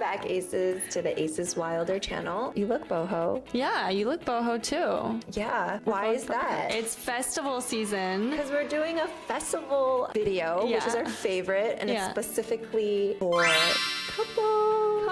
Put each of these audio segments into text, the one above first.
back, Aces, to the Aces Wilder channel. You look boho. Yeah, you look boho too. Yeah, why is that? It's festival season. Because we're doing a festival video, which is our favorite, and it's specifically for couples.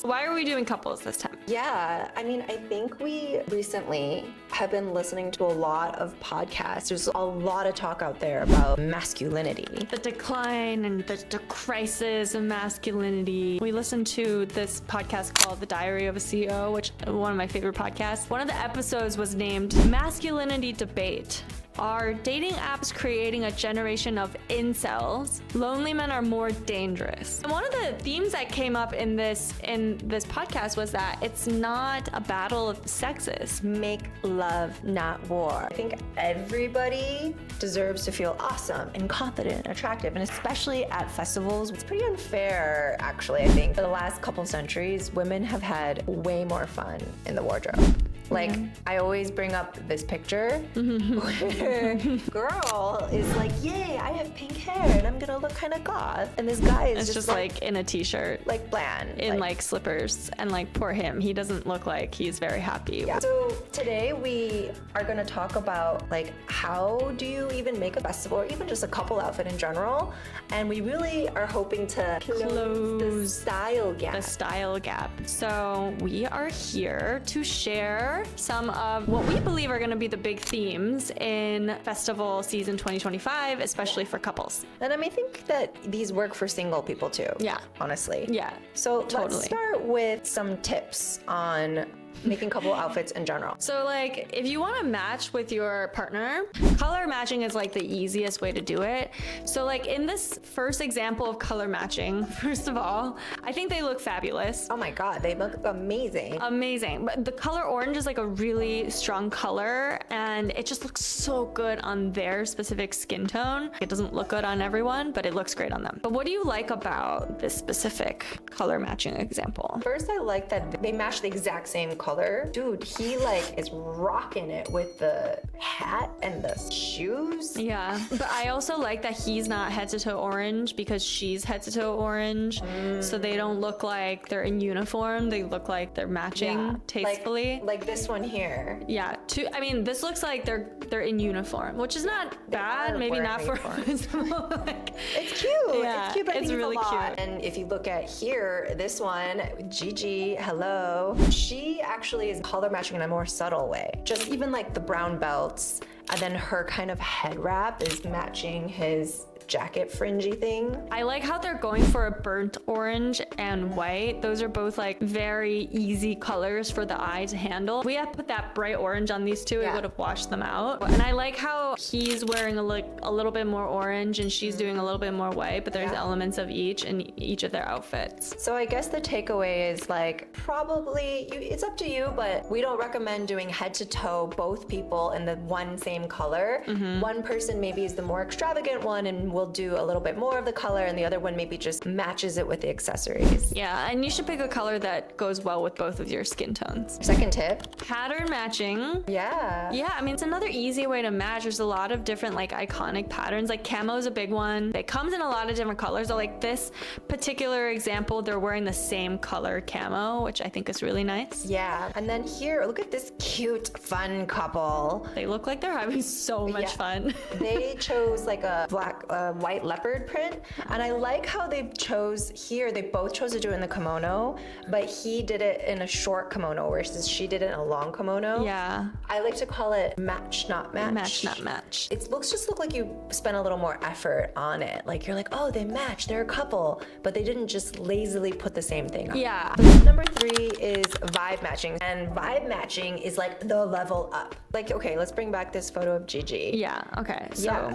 Why are we doing couples this time? Yeah, I mean, I think we recently have been listening to a lot of podcasts. There's a lot of talk out there about masculinity. The decline and the crisis of masculinity. We listened to this podcast called The Diary of a CEO, which is one of my favorite podcasts. One of the episodes was named Masculinity Debate. Are dating apps creating a generation of incels? Lonely men are more dangerous. And one of the themes that came up in this podcast was that it's not a battle of the sexes. Make love, not war. I think everybody deserves to feel awesome and confident, attractive, and especially at festivals. It's pretty unfair, actually, I think. For the last couple centuries, women have had way more fun in the wardrobe. Like, I always bring up this picture where girl is like, yay, I have pink hair and I'm gonna look kind of goth. And this guy is just like in a t-shirt. Like bland. In like slippers. And like poor him, he doesn't look like he's very happy. Yeah. So today we are gonna talk about like how do you even make a festival or even just a couple outfit in general. And we really are hoping to close the style gap. The style gap. So we are here to share some of what we believe are going to be the big themes in festival season 2025, especially for couples. And I mean, I think that these work for single people too. Yeah. Honestly. Yeah. So totally. Let's start with some tips on making couple outfits in general. So like if you want to match with your partner, color matching is like the easiest way to do it. So like in this first example of color matching, first of all, I think they look fabulous. Oh my God, they look amazing. Amazing. But the color orange is like a really strong color and it just looks so good on their specific skin tone. It doesn't look good on everyone, but it looks great on them. But what do you like about this specific color matching example? First, I like that they match the exact same color. Dude, he like is rocking it with the hat and the shoes. Yeah, but I also like that he's not head to toe orange because she's head to toe orange. So they don't look like they're in uniform. They look like they're matching tastefully. Like this one here. Yeah, I mean, this looks like they're in uniform, which is not bad. Maybe not for like, it's cute. Yeah, it's cute, but it's really cute. And if you look at here, this one, Gigi, hello. She actually is color matching in a more subtle way. Just even like the brown belts, and then her kind of head wrap is matching his jacket fringy thing. I like how they're going for a burnt orange and white. Those are both like very easy colors for the eye to handle. If we had put that bright orange on these two, it would have washed them out. And I like how he's wearing a little bit more orange and she's doing a little bit more white, but there's elements of each in each of their outfits. So I guess the takeaway is like probably it's up to you, but we don't recommend doing head to toe both people in the one same color. One person maybe is the more extravagant one and will do a little bit more of the color, and the other one maybe just matches it with the accessories. Yeah, and you should pick a color that goes well with both of your skin tones. Second tip. Pattern matching. Yeah. Yeah, I mean, it's another easy way to match. There's a lot of different like iconic patterns. Like camo is a big one. It comes in a lot of different colors. So like this particular example, they're wearing the same color camo, which I think is really nice. Yeah, and then here, look at this cute, fun couple. They look like they're having so much fun. They chose like a white leopard print, and I like how they both chose to do it in the kimono, but he did it in a short kimono versus she did it in a long kimono. Yeah. I like to call it match, not match. Match, not match. It just look like you spent a little more effort on it. Like you're like, oh, they match, they're a couple, but they didn't just lazily put the same thing on. Yeah. Number 3 is vibe matching, and vibe matching is like the level up. Like, okay, let's bring back this photo of Gigi. Yeah, okay.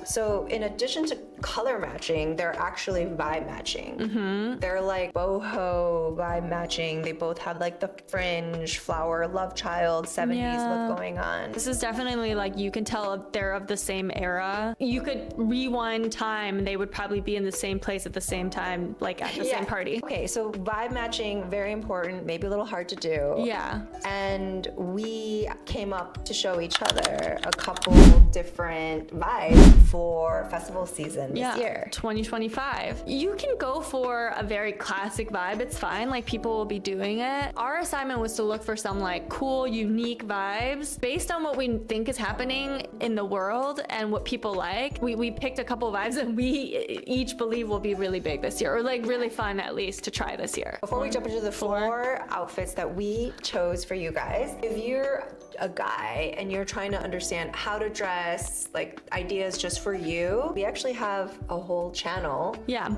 So in addition to color matching, they're actually vibe matching. They're like boho vibe matching. They both have like the fringe, flower, love child, 70s look going on. This is definitely like, you can tell they're of the same era. You could rewind time and they would probably be in the same place at the same time, like at the same party. Okay, so vibe matching, very important, maybe a little hard to do. Yeah. And we came up to show each other a couple different vibes for festival season this year. 2025. You can go for a very classic vibe. It's fine. Like, people will be doing it. Our assignment was to look for some like cool, unique vibes based on what we think is happening in the world and what people like. We picked a couple vibes that we each believe will be really big this year, or like really fun at least to try this year. Before we jump into the four outfits that we chose for you guys, if you're a guy and you're trying to understand how to dress, like ideas just for you, we actually have a whole channel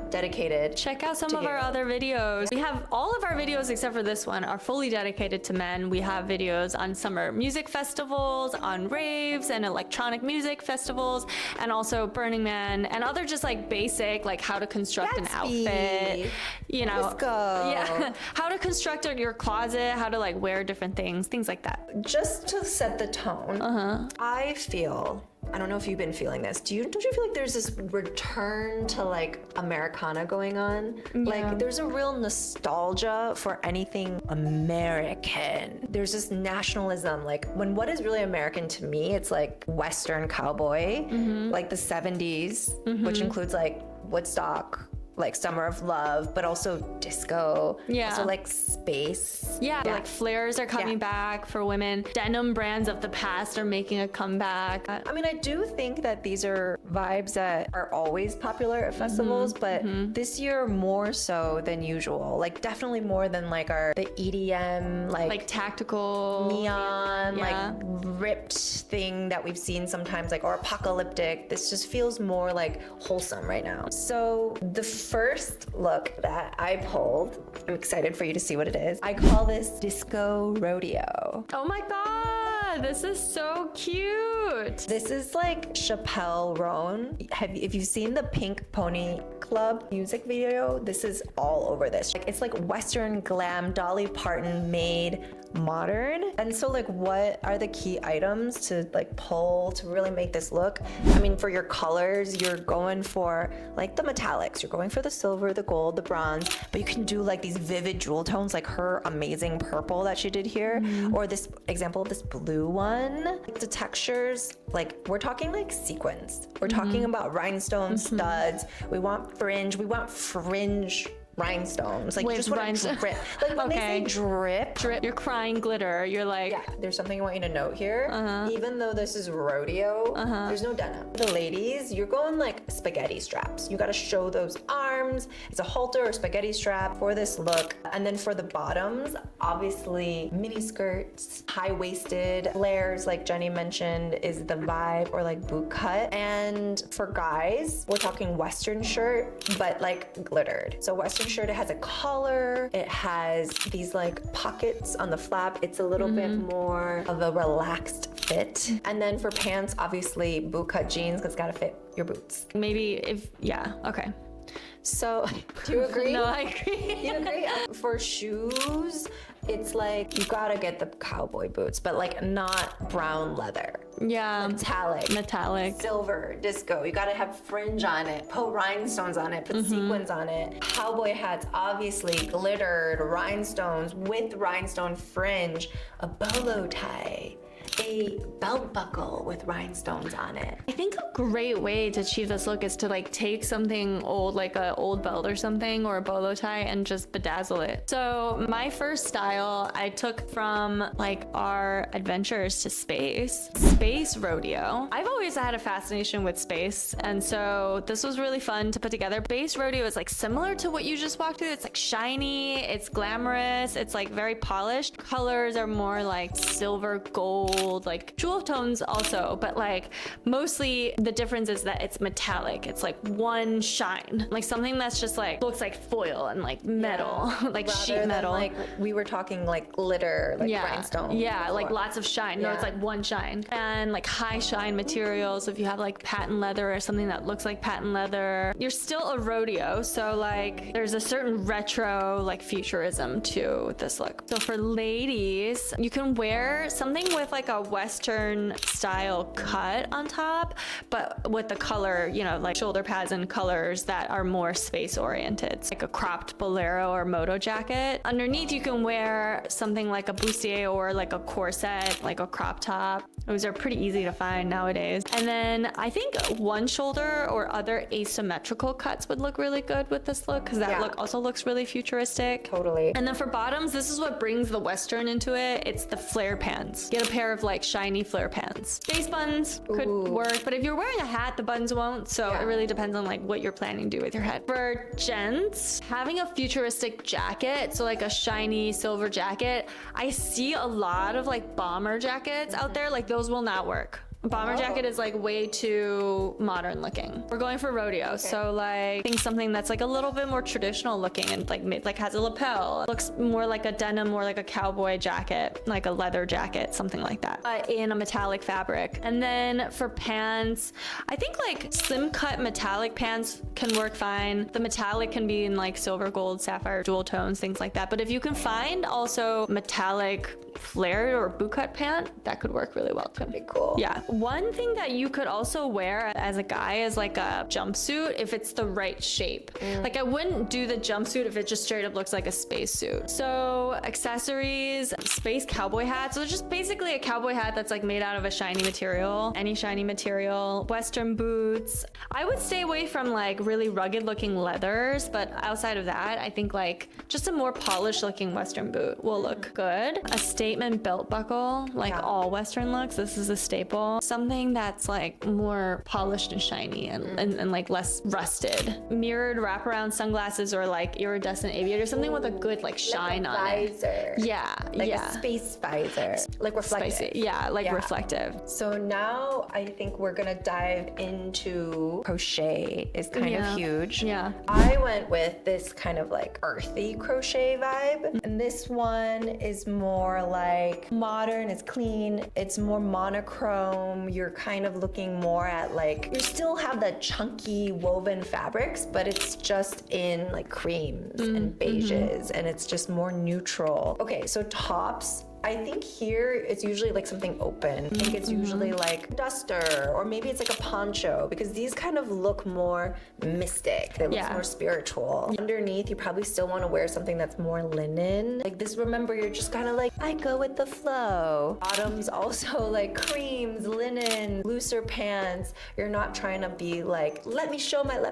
dedicated. Check out some of our other videos. We have all of our videos except for this one are fully dedicated to men. We have videos on summer music festivals, on raves and electronic music festivals, and also Burning Man and other just like basic, like how to construct an outfit, you know, how to construct your closet, how to like wear different things like that. Just to set the tone, I feel, I don't know if you've been feeling this. Don't you feel like there's this return to like Americana going on? Like there's a real nostalgia for anything American. There's this nationalism. Like when what is really American to me, it's like Western cowboy, like the 70s, which includes like Woodstock, like Summer of Love, but also disco, also like space. Like flares are coming back for women. Denim brands of the past are making a comeback. I mean, I do think that these are vibes that are always popular at festivals, but this year more so than usual. Like definitely more than like the EDM, like tactical neon, like ripped thing that we've seen sometimes, like, or apocalyptic. This just feels more like wholesome right now. So the first look that I pulled, I'm excited for you to see what it is. I call this Disco Rodeo. Oh my God, this is so cute. This is like Chappelle Roan. If you've seen the Pink Pony Club music video, this is all over this. Like, it's like Western glam, Dolly Parton made modern. And so like, what are the key items to like pull to really make this look? I mean, for your colors, you're going for like the metallics, you're going for the silver, the gold, the bronze, but you can do like these vivid jewel tones, like her amazing purple that she did here, or this example of this blue one. The textures, like we're talking like sequins, we're talking about rhinestone studs, we want fringe rhinestones, like you just want to drip. Like when they say drip, you're crying glitter. You're like, there's something I want you to note here. Even though this is rodeo, there's no denim. The ladies, you're going like spaghetti straps. You got to show those arms. It's a halter or spaghetti strap for this look. And then for the bottoms, obviously mini skirts, high-waisted flares, like Jenny mentioned, is the vibe, or like boot cut. And for guys, we're talking Western shirt, but like glittered. So Western shirt, it has a collar, it has these like pockets on the flap, it's a little bit more of a relaxed fit. And then for pants, obviously boot cut jeans, because it's gotta fit your boots. Maybe okay. So, do you agree? No, I agree. You agree? For shoes, it's like you gotta get the cowboy boots, but like not brown leather. Metallic, silver, disco. You gotta have fringe on it, put rhinestones on it, put sequins on it. Cowboy hats, obviously glittered rhinestones with rhinestone fringe, a bolo tie, a belt buckle with rhinestones on it. I think a great way to achieve this look is to like take something old, like an old belt or something, or a bolo tie, and just bedazzle it. So my first style I took from like our adventures to space rodeo. I've always had a fascination with space, and so this was really fun to put together. Space rodeo is like similar to what you just walked through. It's like shiny, it's glamorous, it's like very polished. Colors are more like silver, gold, like jewel tones also, but like mostly the difference is that it's metallic. It's like one shine, like something that's just like looks like foil and like metal, like rather sheet metal. Than, like we were talking like glitter, like rhinestone. Like lots of shine. No, it's like one shine. And like high shine materials. So if you have like patent leather or something that looks like patent leather, you're still a rodeo. So like there's a certain retro like futurism to this look. So for ladies, you can wear something with like a a Western style cut on top, but with the color, you know, like shoulder pads and colors that are more space oriented. It's like a cropped bolero or moto jacket. Underneath, you can wear something like a bustier or like a corset, like a crop top. Those are pretty easy to find nowadays. And then I think one shoulder or other asymmetrical cuts would look really good with this look, because that look also looks really futuristic. Totally. And then for bottoms, this is what brings the Western into it. It's the flare pants. Get a pair of like shiny flare pants. Face buttons could work, but if you're wearing a hat, the buttons won't. So it really depends on like what you're planning to do with your head. For gents, having a futuristic jacket, so like a shiny silver jacket, I see a lot of like bomber jackets out there. Like those will not work. Bomber jacket is like way too modern looking. We're going for rodeo, so like think something that's like a little bit more traditional looking and like has a lapel. Looks more like a denim or like a cowboy jacket, like a leather jacket, something like that, in a metallic fabric. And then for pants, I think like slim cut metallic pants can work fine. The metallic can be in like silver, gold, sapphire, dual tones, things like that. But if you can find also metallic flared or bootcut pant, that could work really well too. Pretty cool. Yeah. One thing that you could also wear as a guy is like a jumpsuit if it's the right shape. Like I wouldn't do the jumpsuit if it just straight up looks like a spacesuit. So accessories, space cowboy hats. So just basically a cowboy hat that's like made out of a shiny material, any shiny material. Western boots. I would stay away from like really rugged looking leathers, but outside of that, I think like just a more polished looking Western boot will look good. A statement belt buckle, like all Western looks. This is a staple. Something that's like more polished and shiny and like less rusted. Mirrored wraparound sunglasses or like iridescent aviator, something with a good like shine like a on it. visor. Yeah, Like a space visor. Like reflective. Spicy. Yeah, like reflective. So now I think we're gonna dive into crochet is kind of huge. Yeah. I went with this kind of like earthy crochet vibe. And this one is more like modern, it's clean, it's more monochrome. You're kind of looking more at like, you still have the chunky woven fabrics, but it's just in like creams and beiges, and it's just more neutral. Okay, so tops. I think here it's usually like something open. I think it's usually like duster, or maybe it's like a poncho, because these kind of look more mystic. They look more spiritual. Underneath, you probably still want to wear something that's more linen. Like this, remember, you're just kind of like, I go with the flow. Bottoms also like creams, linen, looser pants. You're not trying to be like, let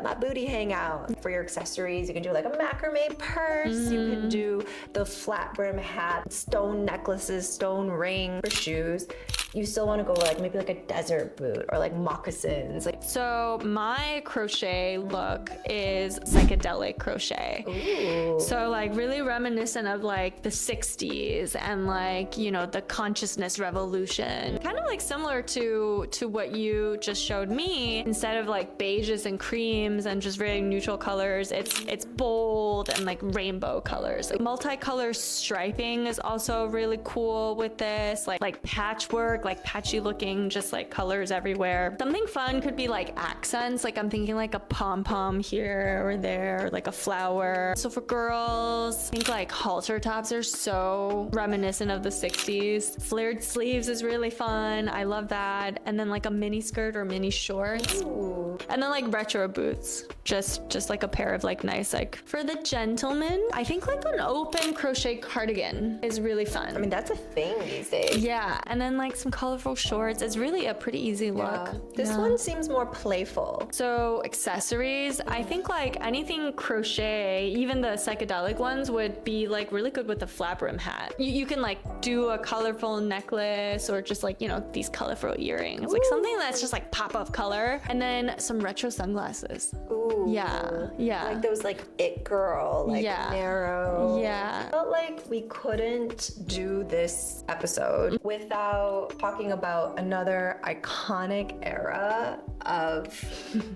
my booty hang out. For your accessories, you can do like a macrame purse. You can do the flat brim hat, stone necklaces, stone ring. For shoes, you still want to go like maybe like a desert boot or like moccasins. Like, so my crochet look is psychedelic crochet. ooh. So like really reminiscent of like the 60s and like, you know, the consciousness revolution. Kind of like similar to what you just showed me. Instead of like beiges and creams and just very neutral colors, it's bold and like rainbow colors. Like multicolor striping is also really cool with this. Like patchwork, like patchy looking, just like colors everywhere. Something fun could be like accents. Like I'm thinking like a pom-pom here or there, or like a flower. So for girls, I think like halter tops are so reminiscent of the 60s. Flared sleeves is really fun. I love that. And then like a mini skirt or mini shorts. Ooh. And then like retro boots. Just like a pair of like nice, like for the gentleman, I think like an open crochet cardigan is really fun. I mean, that's a thing these days. Yeah, and then like some colorful shorts. It's really a pretty easy look. This one seems more playful. So accessories, I think like anything crochet, even the psychedelic ones, would be like really good with a flat brim hat. You can like do a colorful necklace or just like, you know, these colorful earrings. Like something that's just like pop of color. And then some retro sunglasses. Ooh. Yeah. Like those like it girl, like narrow. Yeah. I felt like we couldn't do this episode without talking about another iconic era of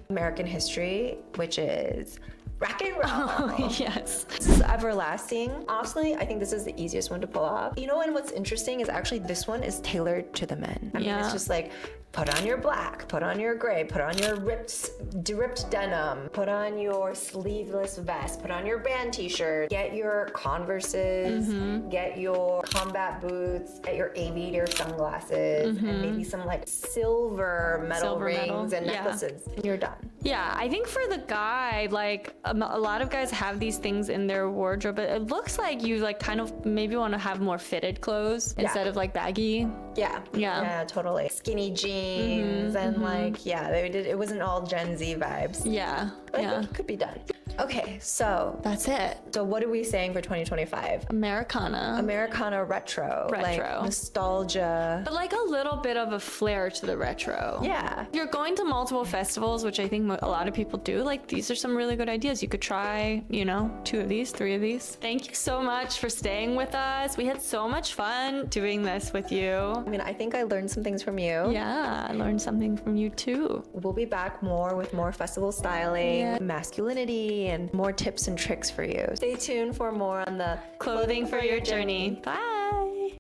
American history, which is rock and roll. Yes. This is everlasting. Honestly, I think this is the easiest one to pull off. You know, and what's interesting is actually this one is tailored to the men. I mean, it's just like, put on your black, put on your gray, put on your ripped denim, put on your sleeveless vest, put on your band t-shirt, get your Converses, get your combat boots, get your aviator sunglasses, and maybe some like silver metal rings and necklaces, and you're done. Yeah, I think for the guy, like a lot of guys have these things in their wardrobe, but it looks like you like kind of maybe want to have more fitted clothes instead of like baggy. Yeah, totally. Skinny jeans and like, it wasn't all Gen Z vibes. Yeah. But I think it could be done. Okay, so that's it. So what are we saying for 2025? Americana retro. Like nostalgia. But like a little bit of a flair to the retro. Yeah. If you're going to multiple festivals, which I think a lot of people do, like these are some really good ideas. You could try, 2 of these, 3 of these. Thank you so much for staying with us. We had so much fun doing this with you. I mean, I think I learned some things from you. Yeah, I learned something from you too. We'll be back with more festival styling, masculinity, and more tips and tricks for you. Stay tuned for more on the Clothing for Your Journey. Bye.